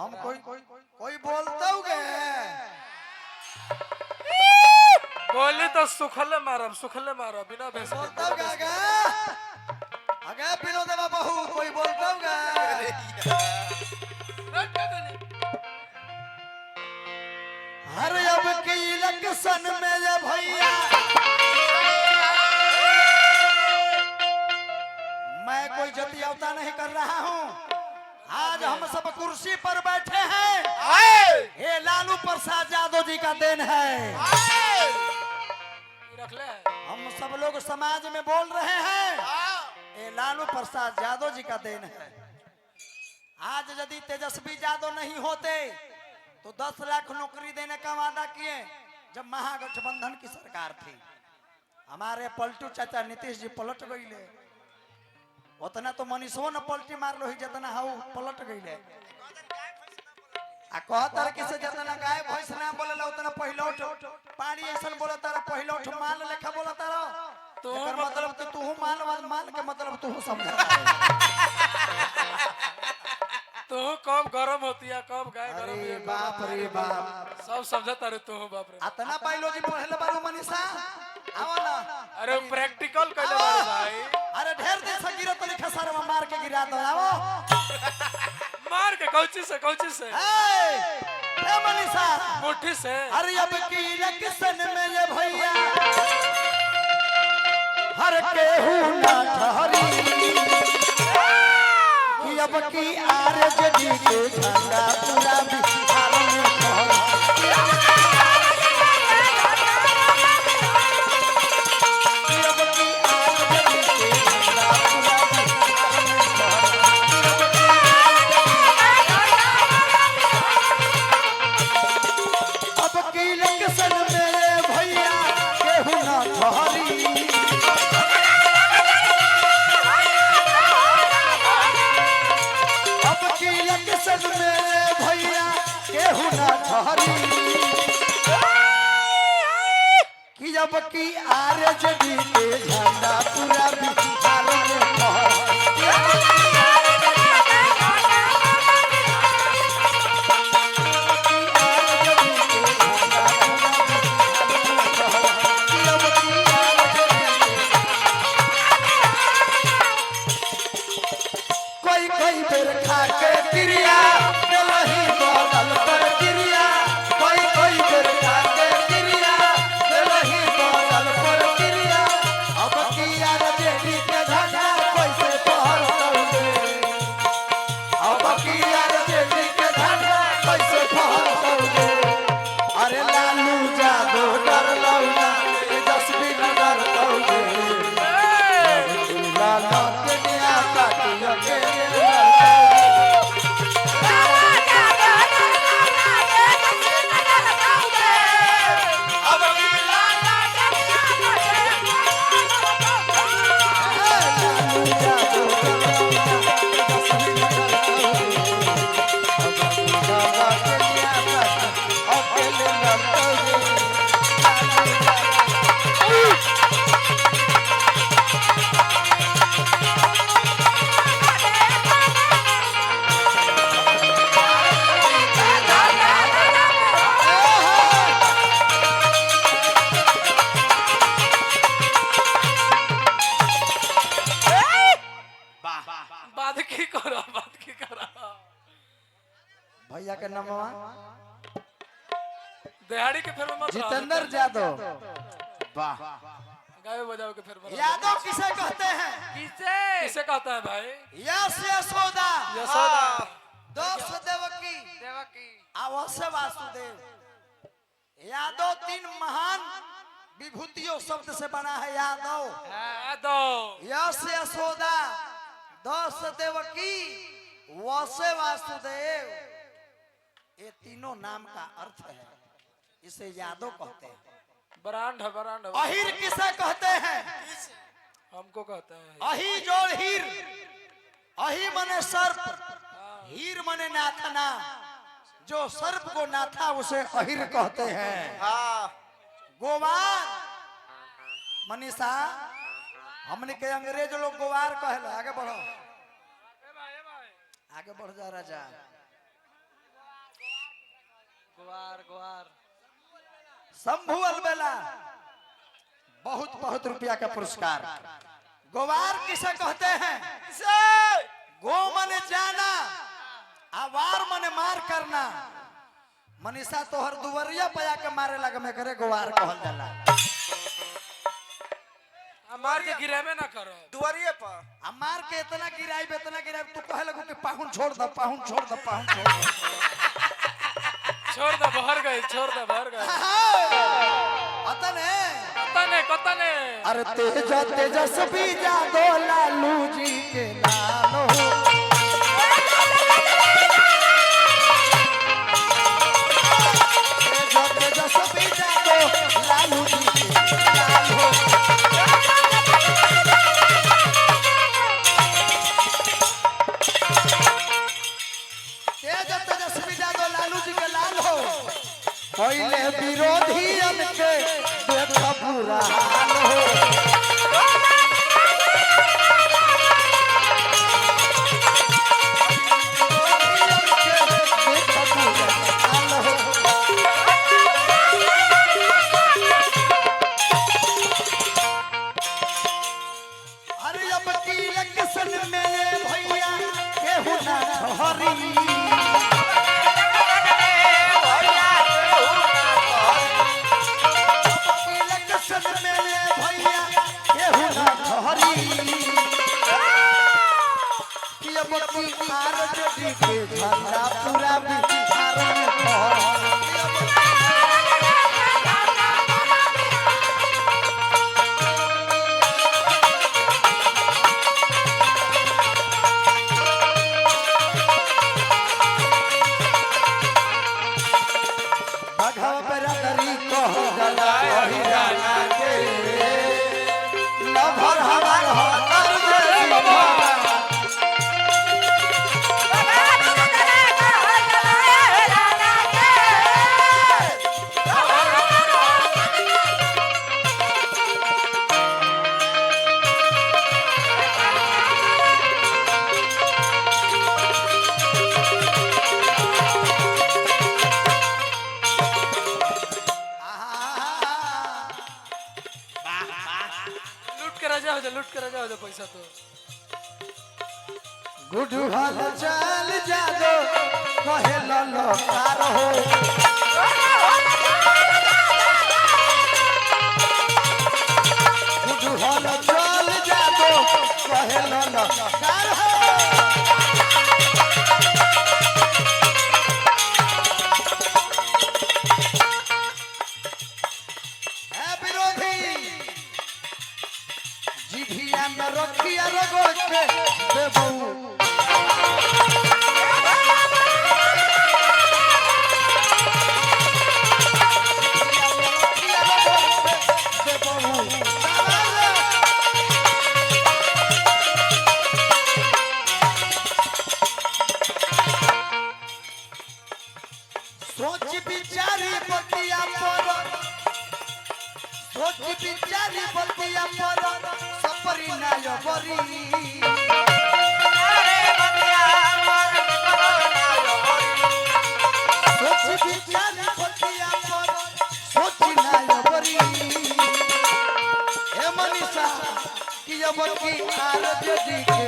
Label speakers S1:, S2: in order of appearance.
S1: हम कोई बोलते होगे
S2: बोली तो सुखले मारब बिना भैंस के।
S1: बोलते होगे आगे आगे विनोद बाबू कोई बोलते होगे हर अब की इलेक्शन में ये भैया मैं कोई जतियावता नहीं कर रहा हूँ। आज हम सब कुर्सी पर बैठे हैं ये लालू प्रसाद यादव जी का देन है। हम सब लोग समाज में बोल रहे हैं ये लालू प्रसाद यादव जी का देन है। आज यदि तेजस्वी यादव नहीं होते तो 10 लाख नौकरी देने का वादा किए जब महागठबंधन की सरकार थी। हमारे पलटू चाचा नीतीश जी पलट गई उतना तो मनीषो न पलटी मार लो जितना हाउ पलट गई आ कहतर कि से जितना गाय भैंस ना बोलेला उतना पहिलौठ पानी ऐसन बोलता रहा पहिलौठ माल लेखा बोलता रहा तो मतलब तो तू माल के मतलब तू समझ
S2: तू कब गरम होती है कब गाय गरम है
S1: बाप रे बाप
S2: सब समझता रे तू बाप रे।
S1: अतना बायोलॉजी पढ़ले बारू मनीषा आओ ना
S2: अरे प्रैक्टिकल कइले बारे भाई।
S1: अरे ढेर दिन से गिरत लिखा सर मार के गिरा दो आओ
S2: मार के कौची से
S1: ए मनीषा
S2: मुट्ठी से।
S1: अरे अब की इलेक्शन में ये भैया हर केहू ना ठहरी कि अब की आरजेडी के झंडा पूरा बिहार में फहरी। कि जब की आरजेडी के झंडा पूरा बिहार में कोई कोई बेर खा के क्रिया नहीं बदल पर क्रिया कोई कोई बेर खा के क्रिया नहीं बदल पर क्रिया अब की आरजेडी के झंडा कैसे फहरतौगे अब की आरजेडी के झंडा कैसे फहरतौगे। अरे लालू यादव डरलौ ना तेजस्वी न डरतौगे लाला के निया काटिया के भैया के नामवा
S2: दिहाड़ी के फिर मत
S1: जितेंद्र यादव। वाह
S2: गाय बजाओ के फिर
S1: यादव किसे कहते हैं
S2: किसे कहता है भाई।
S1: यश यशोदा
S2: यशोदा
S1: दोष देवकी अवश्य वासुदेव। यादव 3 महान विभूतियों शब्द से बना है यादव। यश यशोदा दोष देवकी वसे वासुदेव ये तीनों नाम का अर्थ है। इसे यादव कहते हैं।
S2: ब्रांड है
S1: अहीर किसे कहते हैं
S2: हमको कहता है
S1: अही जोड़ हीर अही मने सर्प हीर मने नाथना जो सर्प को नाथा उसे अहीर कहते हैं। गोवार मनीषा हमने के अंग्रेज लोग गोवार कहला। आगे बढ़ो आगे बढ़ जा राजा शंभू अलबेला बहुत बहुत रुपया का पुरस्कार। गोवार किसे कहते हैं? गो मने जाना, आवार मने मार करना। मनीषा तोहर दुवरिया पया के मारे लगे में करे गोवार कहल जाला।
S2: मार के गिरावे ना करो
S3: दुआरिये पर
S1: मार के इतना गिराई तू कहे लगू कि पाहुन छोड़ दो, पाहुन छोड़ दो, पाहुन छोड़ दो।
S2: छोड़ दे बाहर गए, छोड़ दे बाहर गए। कतने
S1: अरे तेजस्वी जादो लालू जी के नाम हो। तेजस्वी जादो लालू जी के नाम हो। तेजस्वी जादो लालू जी के लाल हो। पहले विरोधी के देख बुरा हाल हो। अरे अब की इलेक्शन में भैया केहू ना हरी। झंडा पूरा बिहार में बघा बरादरी कह गला वही जाना के लभर हमार हो कर दे
S2: लूट के राजा हो जा पैसा तो
S1: गुडू हाल चल जादो कहे ललकार हो। गुडू हाल चल जादो कहे ललकार हो। रखिया रगो के देबू सोच विचारी बतिया पर, सोच विचारी बतिया पर सपरी नाय बरी। सोच विचारी बतिया पर सोच नाय बरी। ए मनीषा कि अब की आरती के